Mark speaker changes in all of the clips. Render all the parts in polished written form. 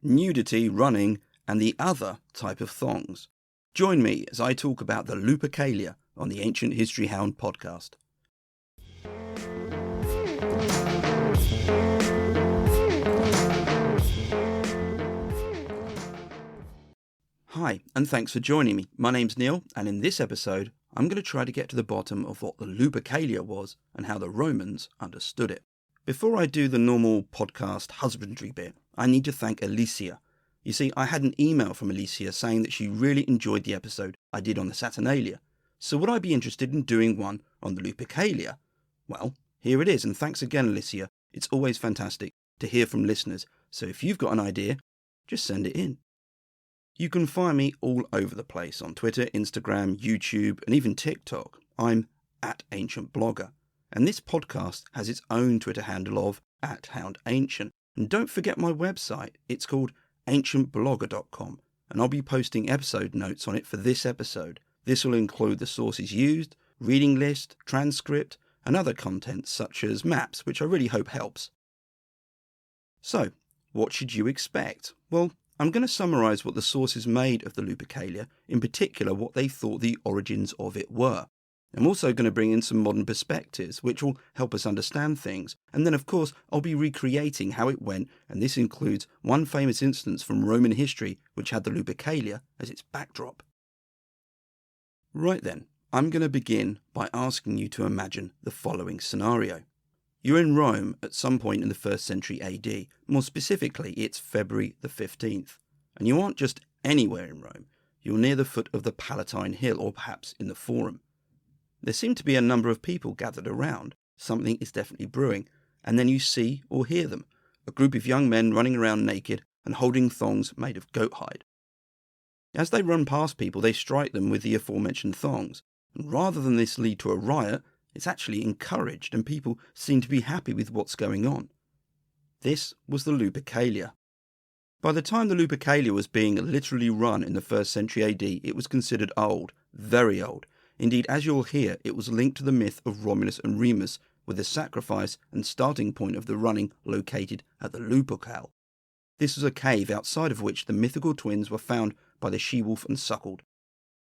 Speaker 1: nudity, running, and the other type of thongs. Join me as I talk about the Lupercalia on the Ancient History Hound podcast. Hi, and thanks for joining me. My name's Neil, and in this episode, I'm going to try to get to the bottom of what the Lupercalia was and how the Romans understood it. Before I do the normal podcast husbandry bit, I need to thank Alicia. You see, I had an email from Alicia saying that she really enjoyed the episode I did on the Saturnalia. So would I be interested in doing one on the Lupercalia? Well, here it is, and thanks again, Alicia. It's always fantastic to hear from listeners, so if you've got an idea, just send it in. You can find me all over the place on Twitter, Instagram, YouTube, and even TikTok. I'm @AncientBlogger. And this podcast has its own Twitter handle of @HoundAncient. And don't forget my website. It's called ancientblogger.com. And I'll be posting episode notes on it for this episode. This will include the sources used, reading list, transcript, and other content such as maps, which I really hope helps. So, what should you expect? Well, I'm going to summarise what the sources made of the Lupercalia, in particular what they thought the origins of it were. I'm also going to bring in some modern perspectives, which will help us understand things. And then, of course, I'll be recreating how it went, and this includes one famous instance from Roman history, which had the Lupercalia as its backdrop. Right then, I'm going to begin by asking you to imagine the following scenario. You're in Rome at some point in the 1st century AD, more specifically it's February the 15th, and you aren't just anywhere in Rome, you're near the foot of the Palatine Hill or perhaps in the Forum. There seem to be a number of people gathered around, something is definitely brewing, and then you see or hear them, a group of young men running around naked and holding thongs made of goat hide. As they run past people they strike them with the aforementioned thongs, and rather than this lead to a riot, it's actually encouraged and people seem to be happy with what's going on. This was the Lupercalia. By the time the Lupercalia was being literally run in the 1st century AD, it was considered old, very old. Indeed, as you'll hear, it was linked to the myth of Romulus and Remus, with the sacrifice and starting point of the running located at the Lupercal. This was a cave outside of which the mythical twins were found by the she-wolf and suckled.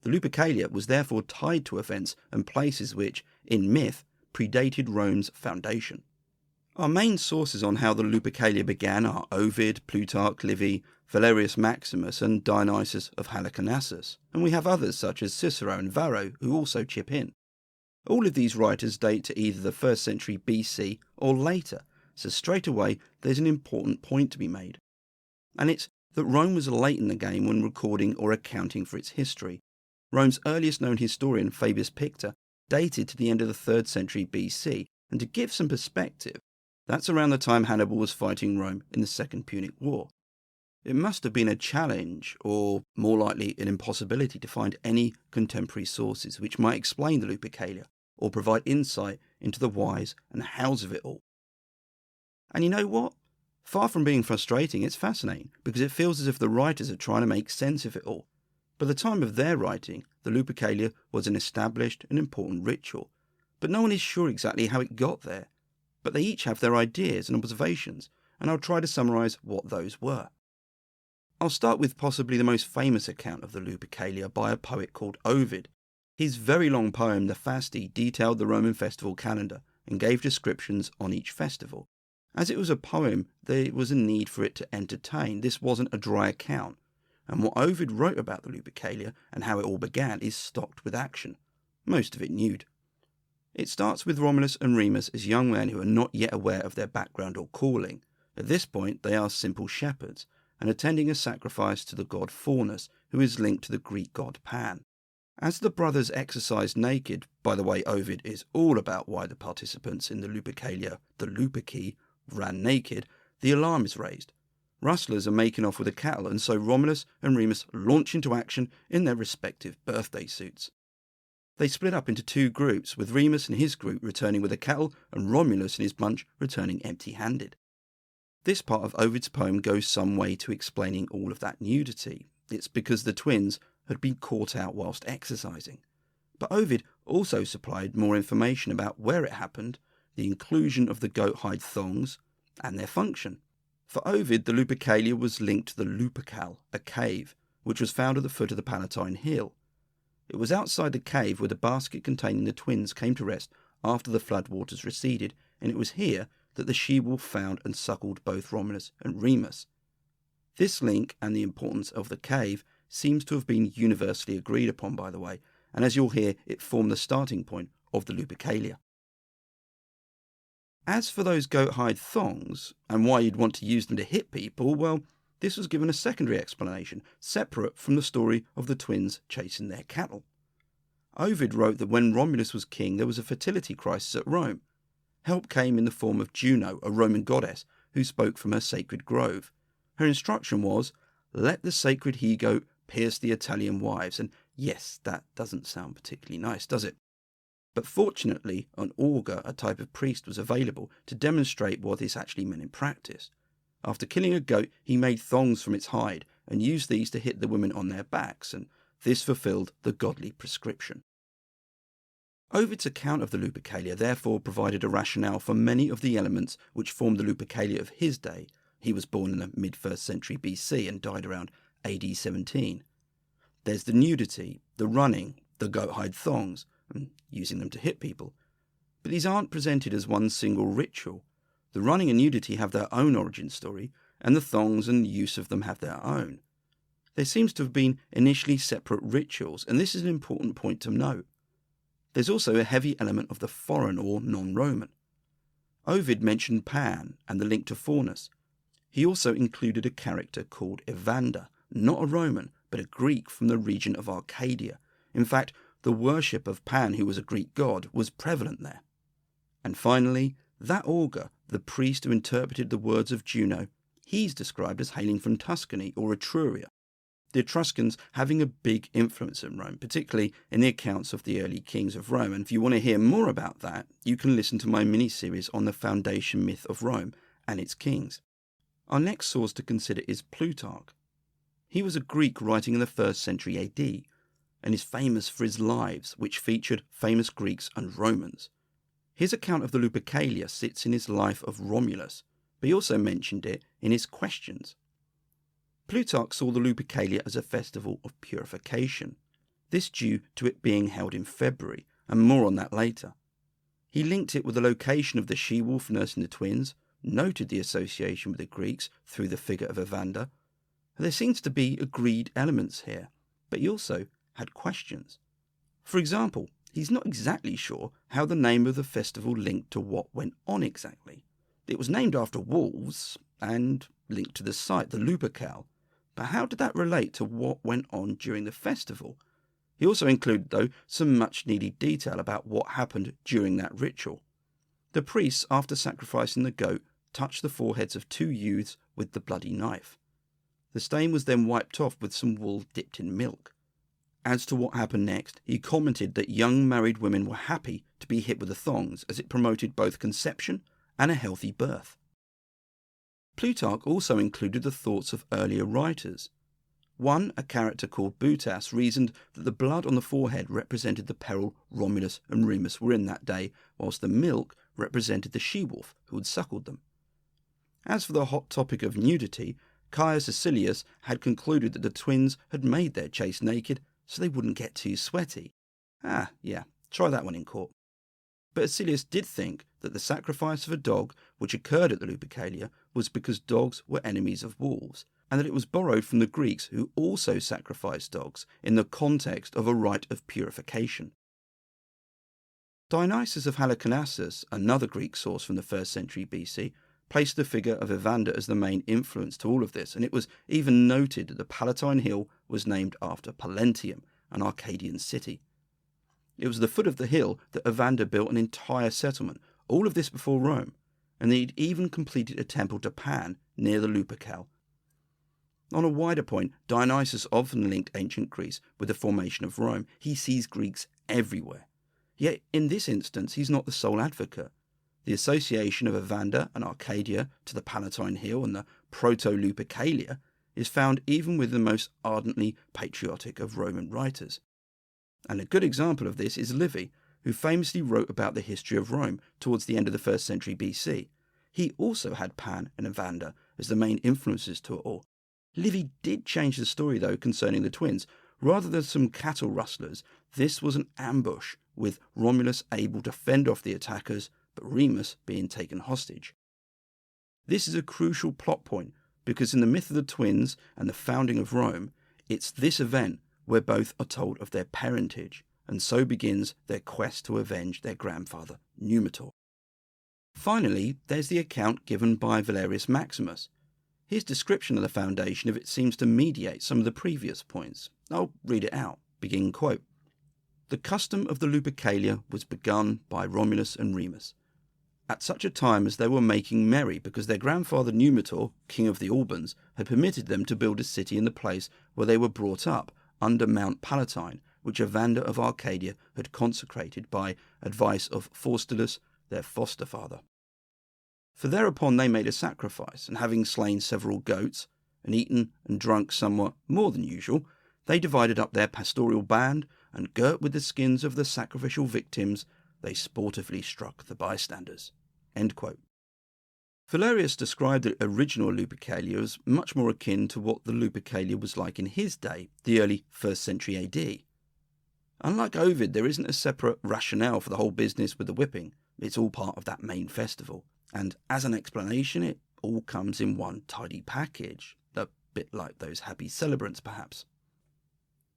Speaker 1: The Lupercalia was therefore tied to events and places which, in myth, predated Rome's foundation. Our main sources on how the Lupercalia began are Ovid, Plutarch, Livy, Valerius Maximus and Dionysius of Halicarnassus, and we have others such as Cicero and Varro who also chip in. All of these writers date to either the 1st century BC or later, so straight away there's an important point to be made. And it's that Rome was late in the game when recording or accounting for its history. Rome's earliest known historian, Fabius Pictor, dated to the end of the 3rd century BC, and to give some perspective, that's around the time Hannibal was fighting Rome in the Second Punic War. It must have been a challenge, or more likely an impossibility, to find any contemporary sources which might explain the Lupercalia, or provide insight into the whys and hows of it all. And you know what? Far from being frustrating, it's fascinating, because it feels as if the writers are trying to make sense of it all. By the time of their writing, the Lupercalia was an established and important ritual, but no one is sure exactly how it got there. But they each have their ideas and observations, and I'll try to summarise what those were. I'll start with possibly the most famous account of the Lupercalia by a poet called Ovid. His very long poem, the Fasti, detailed the Roman festival calendar and gave descriptions on each festival. As it was a poem, there was a need for it to entertain. This wasn't a dry account. And what Ovid wrote about the Lupercalia and how it all began is stocked with action, most of it nude. It starts with Romulus and Remus as young men who are not yet aware of their background or calling. At this point, they are simple shepherds, and attending a sacrifice to the god Faunus, who is linked to the Greek god Pan. As the brothers exercise naked, by the way, Ovid is all about why the participants in the Lupercalia, the Luperci, ran naked, the alarm is raised. Rustlers are making off with a cattle, and so Romulus and Remus launch into action in their respective birthday suits. They split up into 2 groups, with Remus and his group returning with a cattle, and Romulus and his bunch returning empty-handed. This part of Ovid's poem goes some way to explaining all of that nudity. It's because the twins had been caught out whilst exercising. But Ovid also supplied more information about where it happened, the inclusion of the goat hide thongs, and their function. For Ovid, the Lupercalia was linked to the Lupercal, a cave, which was found at the foot of the Palatine Hill. It was outside the cave where the basket containing the twins came to rest after the floodwaters receded, and it was here that the she-wolf found and suckled both Romulus and Remus. This link and the importance of the cave seems to have been universally agreed upon, by the way, and as you'll hear, it formed the starting point of the Lupercalia. As for those goathide thongs, and why you'd want to use them to hit people, well, this was given a secondary explanation, separate from the story of the twins chasing their cattle. Ovid wrote that when Romulus was king, there was a fertility crisis at Rome. Help came in the form of Juno, a Roman goddess, who spoke from her sacred grove. Her instruction was, "Let the sacred he-goat pierce the Italian wives," and yes, that doesn't sound particularly nice, does it? But fortunately, an augur, a type of priest, was available to demonstrate what this actually meant in practice. After killing a goat, he made thongs from its hide and used these to hit the women on their backs, and this fulfilled the godly prescription. Ovid's account of the Lupercalia therefore provided a rationale for many of the elements which formed the Lupercalia of his day. He was born in the mid-1st century BC and died around AD 17. There's the nudity, the running, the goathide thongs, and using them to hit people. But these aren't presented as one single ritual. The running and nudity have their own origin story, and the thongs and the use of them have their own. There seems to have been initially separate rituals, and this is an important point to note. There's also a heavy element of the foreign or non-Roman. Ovid mentioned Pan and the link to Faunus. He also included a character called Evander, not a Roman, but a Greek from the region of Arcadia. In fact, the worship of Pan, who was a Greek god, was prevalent there. And finally, that augur, the priest who interpreted the words of Juno, he's described as hailing from Tuscany or Etruria, the Etruscans having a big influence in Rome, particularly in the accounts of the early kings of Rome. And if you want to hear more about that, you can listen to my mini-series on the foundation myth of Rome and its kings. Our next source to consider is Plutarch. He was a Greek writing in the 1st century AD, and is famous for his lives, which featured famous Greeks and Romans. His account of the Lupercalia sits in his life of Romulus, but he also mentioned it in his questions. Plutarch saw the Lupercalia as a festival of purification, this due to it being held in February, and more on that later. He linked it with the location of the she-wolf nursing the twins, noted the association with the Greeks through the figure of Evander. There seems to be agreed elements here, but he also had questions. For example, he's not exactly sure how the name of the festival linked to what went on exactly. It was named after wolves and linked to the site, the Lupercal, but how did that relate to what went on during the festival? He also included, though, some much-needed detail about what happened during that ritual. The priests, after sacrificing the goat, touched the foreheads of 2 youths with the bloody knife. The stain was then wiped off with some wool dipped in milk. As to what happened next, he commented that young married women were happy to be hit with the thongs, as it promoted both conception and a healthy birth. Plutarch also included the thoughts of earlier writers. One, a character called Butas, reasoned that the blood on the forehead represented the peril Romulus and Remus were in that day, whilst the milk represented the she-wolf who had suckled them. As for the hot topic of nudity, Caius Acilius had concluded that the twins had made their chase naked so they wouldn't get too sweaty. Yeah, try that one in court. But Acilius did think that the sacrifice of a dog, which occurred at the Lupercalia, was because dogs were enemies of wolves, and that it was borrowed from the Greeks, who also sacrificed dogs in the context of a rite of purification. Dionysius of Halicarnassus, another Greek source from the 1st century BC, placed the figure of Evander as the main influence to all of this, and it was even noted that the Palatine Hill was named after Pallanteum, an Arcadian city. It was at the foot of the hill that Evander built an entire settlement, all of this before Rome, and he'd even completed a temple to Pan near the Lupercal. On a wider point, Dionysius often linked ancient Greece with the formation of Rome. He sees Greeks everywhere. Yet in this instance, he's not the sole advocate. The association of Evander and Arcadia to the Palatine Hill and the Proto-Lupercalia is found even with the most ardently patriotic of Roman writers. And a good example of this is Livy, who famously wrote about the history of Rome towards the end of the 1st century BC. He also had Pan and Evander as the main influences to it all. Livy did change the story, though, concerning the twins. Rather than some cattle rustlers, this was an ambush, with Romulus able to fend off the attackers, but Remus being taken hostage. This is a crucial plot point, because in the myth of the twins and the founding of Rome, it's this event where both are told of their parentage, and so begins their quest to avenge their grandfather, Numitor. Finally, there's the account given by Valerius Maximus. His description of the foundation of it seems to mediate some of the previous points. I'll read it out. Begin quote. "The custom of the Lupercalia was begun by Romulus and Remus, at such a time as they were making merry because their grandfather Numitor, king of the Albans, had permitted them to build a city in the place where they were brought up, under Mount Palatine, which Evander of Arcadia had consecrated by advice of Faustulus, their foster father. For thereupon they made a sacrifice, and having slain several goats, and eaten and drunk somewhat more than usual, they divided up their pastoral band, and girt with the skins of the sacrificial victims, they sportively struck the bystanders." End quote. Valerius described the original Lupercalia as much more akin to what the Lupercalia was like in his day, the early 1st century AD. Unlike Ovid, there isn't a separate rationale for the whole business with the whipping. It's all part of that main festival. And as an explanation, it all comes in one tidy package, a bit like those happy celebrants perhaps.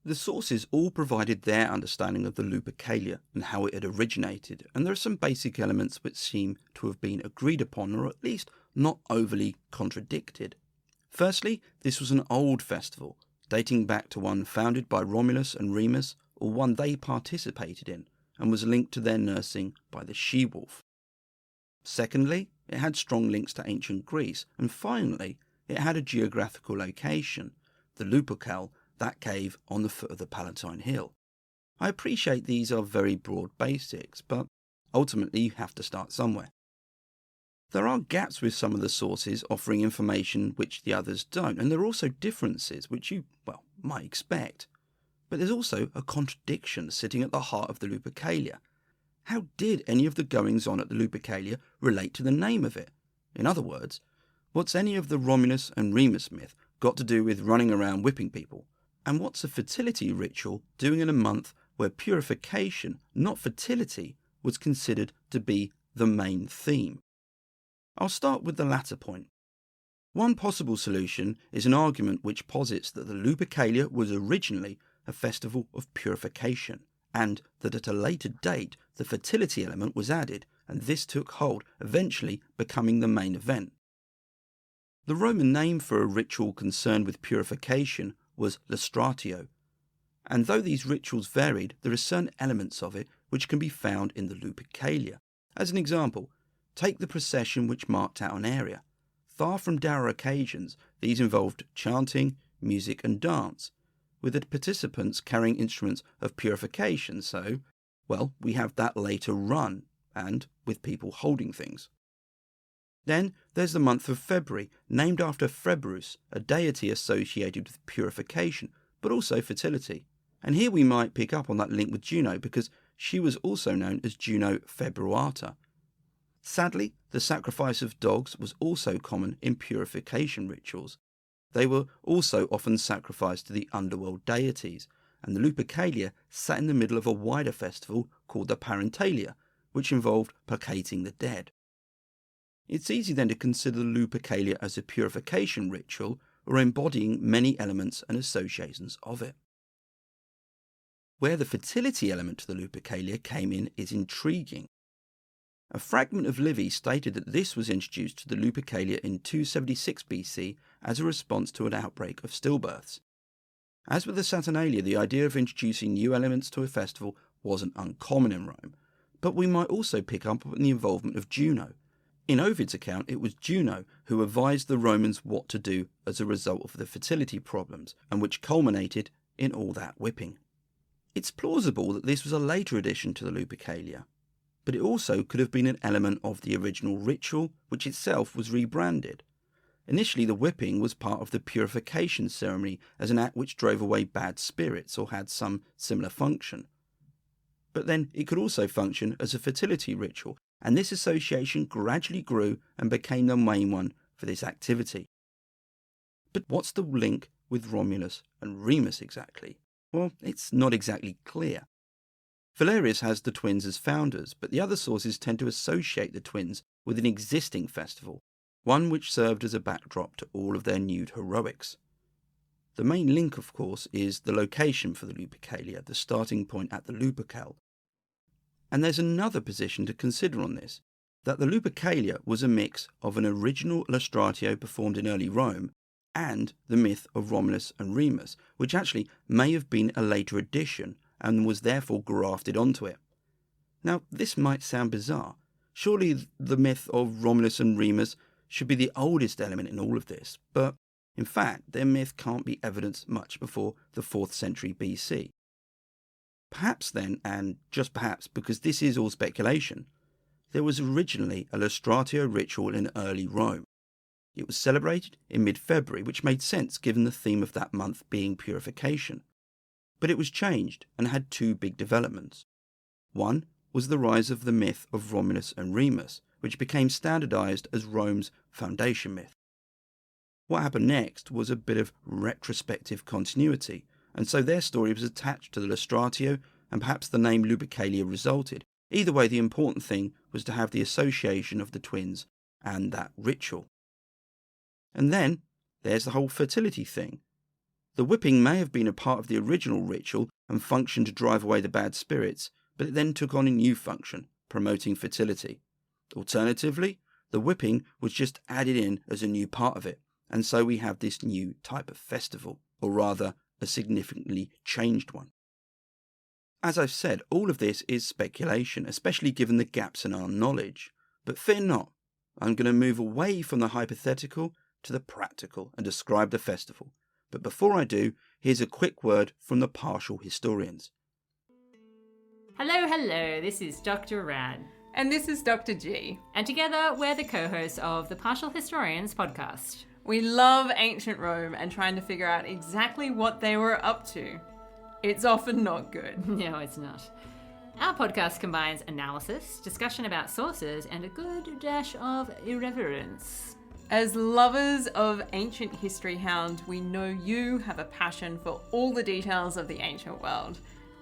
Speaker 1: The sources all provided their understanding of the Lupercalia and how it had originated, and there are some basic elements which seem to have been agreed upon, or at least not overly contradicted. Firstly, this was an old festival, dating back to one founded by Romulus and Remus, or one they participated in, and was linked to their nursing by the she-wolf. Secondly, it had strong links to ancient Greece, and finally, it had a geographical location, the Lupercal, that cave on the foot of the Palatine Hill. I appreciate these are very broad basics, but ultimately you have to start somewhere. There are gaps with some of the sources offering information which the others don't, and there are also differences which you, might expect. But there's also a contradiction sitting at the heart of the Lupercalia. How did any of the goings-on at the Lupercalia relate to the name of it? In other words, what's any of the Romulus and Remus myth got to do with running around whipping people? And what's a fertility ritual doing in a month where purification, not fertility, was considered to be the main theme? I'll start with the latter point. One possible solution is an argument which posits that the Lupercalia was originally a festival of purification, and that at a later date the fertility element was added, and this took hold, eventually becoming the main event. The Roman name for a ritual concerned with purification was lustratio, and though these rituals varied, there are certain elements of it which can be found in the Lupercalia. As an example, take the procession which marked out an area. Far from dour occasions, these involved chanting, music and dance, with the participants carrying instruments of purification, so, we have that later run, and with people holding things. Then there's the month of February, named after Februs, a deity associated with purification, but also fertility. And here we might pick up on that link with Juno, because she was also known as Juno Februata. Sadly, the sacrifice of dogs was also common in purification rituals. They were also often sacrificed to the underworld deities, and the Lupercalia sat in the middle of a wider festival called the Parentalia, which involved placating the dead. It's easy then to consider the Lupercalia as a purification ritual, or embodying many elements and associations of it. Where the fertility element to the Lupercalia came in is intriguing. A fragment of Livy stated that this was introduced to the Lupercalia in 276 BC as a response to an outbreak of stillbirths. As with the Saturnalia, the idea of introducing new elements to a festival wasn't uncommon in Rome, but we might also pick up on the involvement of Juno. In Ovid's account, it was Juno who advised the Romans what to do as a result of the fertility problems, and which culminated in all that whipping. It's plausible that this was a later addition to the Lupercalia, but it also could have been an element of the original ritual, which itself was rebranded. Initially, the whipping was part of the purification ceremony as an act which drove away bad spirits or had some similar function. But then it could also function as a fertility ritual, and this association gradually grew and became the main one for this activity. But what's the link with Romulus and Remus exactly? Well, it's not exactly clear. Valerius has the twins as founders, but the other sources tend to associate the twins with an existing festival, one which served as a backdrop to all of their nude heroics. The main link, of course, is the location for the Lupercalia, the starting point at the Lupercal. And there's another position to consider on this, that the Lupercalia was a mix of an original illustratio performed in early Rome and the myth of Romulus and Remus, which actually may have been a later addition and was therefore grafted onto it. Now, this might sound bizarre. Surely the myth of Romulus and Remus should be the oldest element in all of this, but in fact, their myth can't be evidenced much before the 4th century BC. Perhaps then, and just perhaps because this is all speculation, there was originally a lustratio ritual in early Rome. It was celebrated in mid-February, which made sense given the theme of that month being purification. But it was changed and had two big developments. One was the rise of the myth of Romulus and Remus, which became standardized as Rome's foundation myth. What happened next was a bit of retrospective continuity, and so their story was attached to the lustratio, and perhaps the name Lupercalia resulted. Either way, the important thing was to have the association of the twins and that ritual. And then there's the whole fertility thing. The whipping may have been a part of the original ritual and functioned to drive away the bad spirits, but it then took on a new function, promoting fertility. Alternatively, the whipping was just added in as a new part of it, and so we have this new type of festival, or rather, a significantly changed one. As I've said, all of this is speculation, especially given the gaps in our knowledge. But fear not, I'm going to move away from the hypothetical to the practical and describe the festival. But before I do, here's a quick word from the partial historians.
Speaker 2: Hello, this is Dr. Rad.
Speaker 3: And this is Dr. G.
Speaker 2: And together we're the co-hosts of the Partial Historians podcast.
Speaker 3: We love ancient Rome and trying to figure out exactly what they were up to. It's often not good.
Speaker 2: No, it's not. Our podcast combines analysis, discussion about sources, and a good dash of irreverence.
Speaker 3: As lovers of ancient history hound, we know you have a passion for all the details of the ancient world.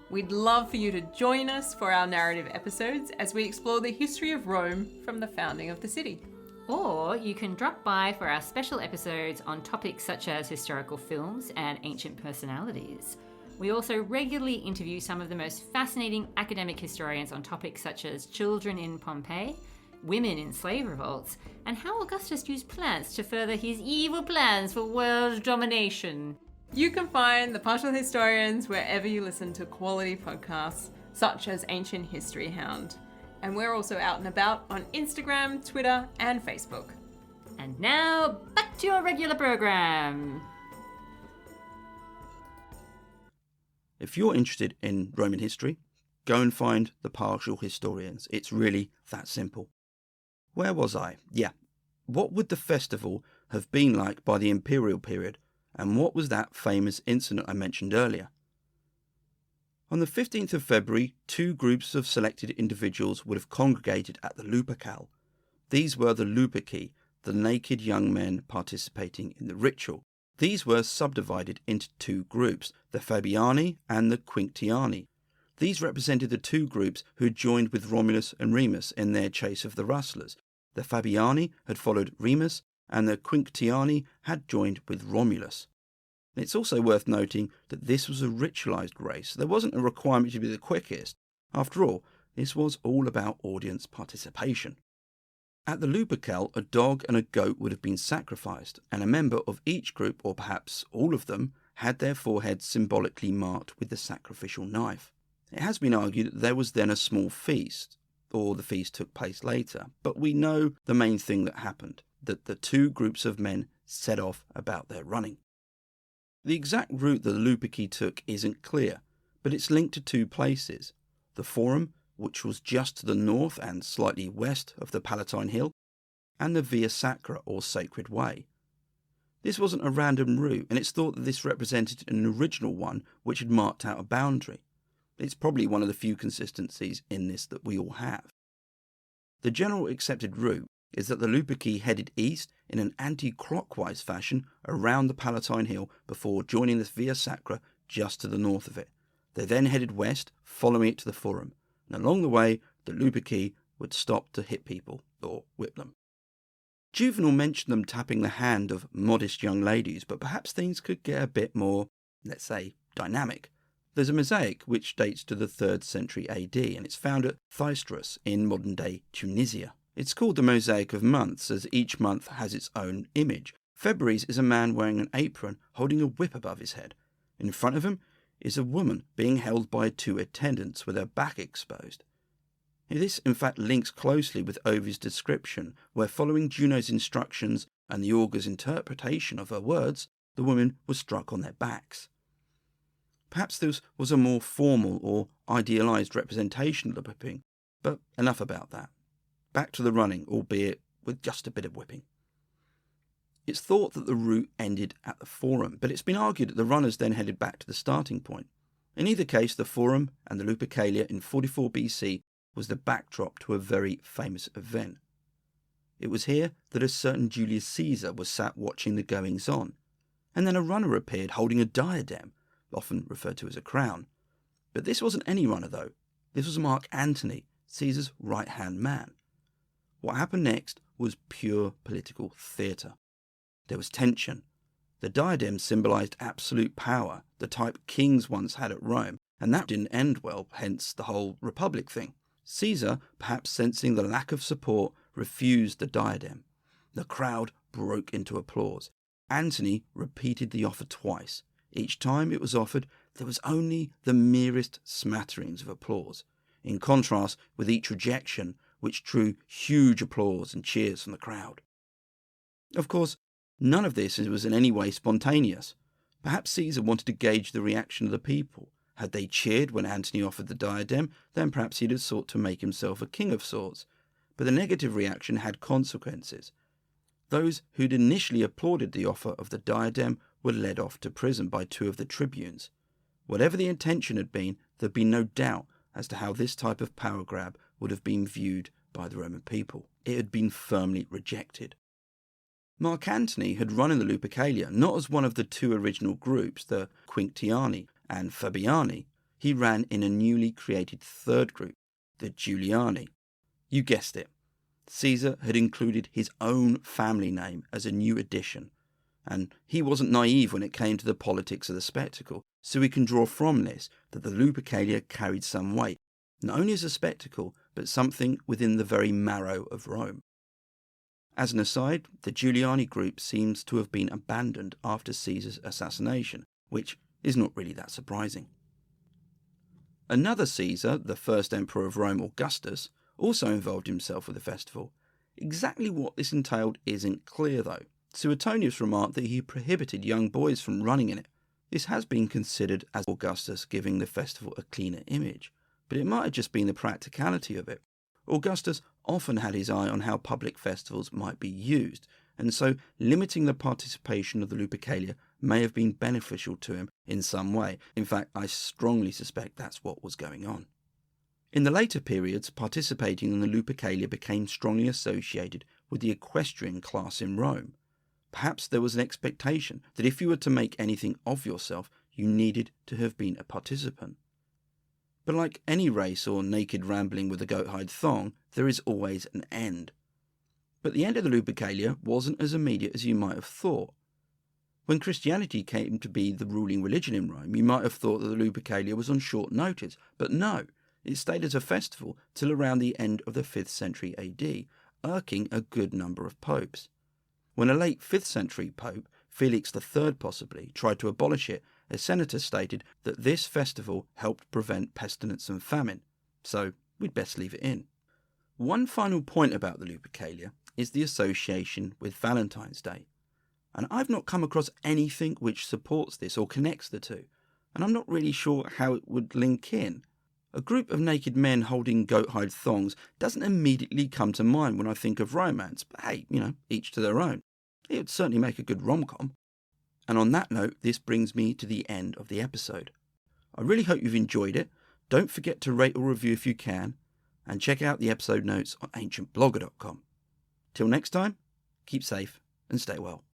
Speaker 3: We'd love for you to join us for our narrative episodes as we explore the history of Rome from the founding of the city.
Speaker 2: Or you can drop by for our special episodes on topics such as historical films and ancient personalities. We also regularly interview some of the most fascinating academic historians on topics such as children in Pompeii, women in slave revolts, and how Augustus used plants to further his evil plans for world domination.
Speaker 3: You can find the Partial Historians wherever you listen to quality podcasts, such as Ancient History Hound. And we're also out and about on Instagram, Twitter, and Facebook.
Speaker 2: And now, back to your regular program.
Speaker 1: If you're interested in Roman history, go and find the Partial Historians. It's really that simple. Where was I? Yeah. What would the festival have been like by the imperial period, and what was that famous incident I mentioned earlier? On the 15th of February, two groups of selected individuals would have congregated at the Lupercal. These were the Luperci, the naked young men participating in the ritual. These were subdivided into two groups, the Fabiani and the Quinctiani. These represented the two groups who had joined with Romulus and Remus in their chase of the rustlers. The Fabiani had followed Remus, and the Quinctiani had joined with Romulus. It's also worth noting that this was a ritualized race. There wasn't a requirement to be the quickest. After all, this was all about audience participation. At the Lupercal, a dog and a goat would have been sacrificed, and a member of each group, or perhaps all of them, had their foreheads symbolically marked with the sacrificial knife. It has been argued that there was then a small feast, or the feast took place later, but we know the main thing that happened, that the two groups of men set off about their running. The exact route that the Luperci took isn't clear, but it's linked to two places: the Forum, which was just to the north and slightly west of the Palatine Hill, and the Via Sacra, or Sacred Way. This wasn't a random route, and it's thought that this represented an original one which had marked out a boundary. It's probably one of the few consistencies in this that we all have. The general accepted route is that the Luperci headed east in an anti-clockwise fashion around the Palatine Hill before joining the Via Sacra just to the north of it. They then headed west, following it to the Forum, and along the way, the Luperci would stop to hit people, or whip them. Juvenal mentioned them tapping the hand of modest young ladies, but perhaps things could get a bit more, let's say, dynamic. There's a mosaic which dates to the 3rd century AD, and it's found at Thystras in modern-day Tunisia. It's called the Mosaic of Months, as each month has its own image. February's is a man wearing an apron holding a whip above his head. In front of him is a woman being held by 2 attendants with her back exposed. This, in fact, links closely with Ovid's description, where following Juno's instructions and the augur's interpretation of her words, the women were struck on their backs. Perhaps this was a more formal or idealised representation of the whipping, but enough about that. Back to the running, albeit with just a bit of whipping. It's thought that the route ended at the Forum, but it's been argued that the runners then headed back to the starting point. In either case, the Forum and the Lupercalia in 44 BC was the backdrop to a very famous event. It was here that a certain Julius Caesar was sat watching the goings-on, and then a runner appeared holding a diadem, often referred to as a crown. But this wasn't any runner though. This was Mark Antony, Caesar's right-hand man. What happened next was pure political theatre. There was tension. The diadem symbolised absolute power, the type kings once had at Rome, and that didn't end well, hence the whole republic thing. Caesar, perhaps sensing the lack of support, refused the diadem. The crowd broke into applause. Antony repeated the offer twice. Each time it was offered, there was only the merest smatterings of applause, in contrast with each rejection, which drew huge applause and cheers from the crowd. Of course, none of this was in any way spontaneous. Perhaps Caesar wanted to gauge the reaction of the people. Had they cheered when Antony offered the diadem, then perhaps he'd have sought to make himself a king of sorts. But the negative reaction had consequences. Those who'd initially applauded the offer of the diadem were led off to prison by 2 of the tribunes. Whatever the intention had been, there'd be no doubt as to how this type of power grab would have been viewed by the Roman people. It had been firmly rejected. Mark Antony had run in the Lupercalia not as one of the 2 original groups, the Quinctiani and Fabiani. He ran in a newly created 3rd group, the Juliani. You guessed it. Caesar had included his own family name as a new addition, and he wasn't naive when it came to the politics of the spectacle, so we can draw from this that the Lupercalia carried some weight, not only as a spectacle, but something within the very marrow of Rome. As an aside, the Juliani group seems to have been abandoned after Caesar's assassination, which is not really that surprising. Another Caesar, the first emperor of Rome, Augustus, also involved himself with the festival. Exactly what this entailed isn't clear though. Suetonius remarked that he prohibited young boys from running in it. This has been considered as Augustus giving the festival a cleaner image, but it might have just been the practicality of it. Augustus often had his eye on how public festivals might be used, and so limiting the participation of the Lupercalia may have been beneficial to him in some way. In fact, I strongly suspect that's what was going on. In the later periods, participating in the Lupercalia became strongly associated with the equestrian class in Rome. Perhaps there was an expectation that if you were to make anything of yourself, you needed to have been a participant. But like any race or naked rambling with a goathide thong, there is always an end. But the end of the Lupercalia wasn't as immediate as you might have thought. When Christianity came to be the ruling religion in Rome, you might have thought that the Lupercalia was on short notice, but no, it stayed as a festival till around the end of the 5th century AD, irking a good number of popes. When a late 5th century pope, Felix III possibly, tried to abolish it, a senator stated that this festival helped prevent pestilence and famine, so we'd best leave it in. One final point about the Lupercalia is the association with Valentine's Day, and I've not come across anything which supports this or connects the two, and I'm not really sure how it would link in. A group of naked men holding goathide thongs doesn't immediately come to mind when I think of romance, but hey, each to their own. It would certainly make a good rom-com. And on that note, this brings me to the end of the episode. I really hope you've enjoyed it. Don't forget to rate or review if you can, and check out the episode notes on ancientblogger.com. Till next time, keep safe and stay well.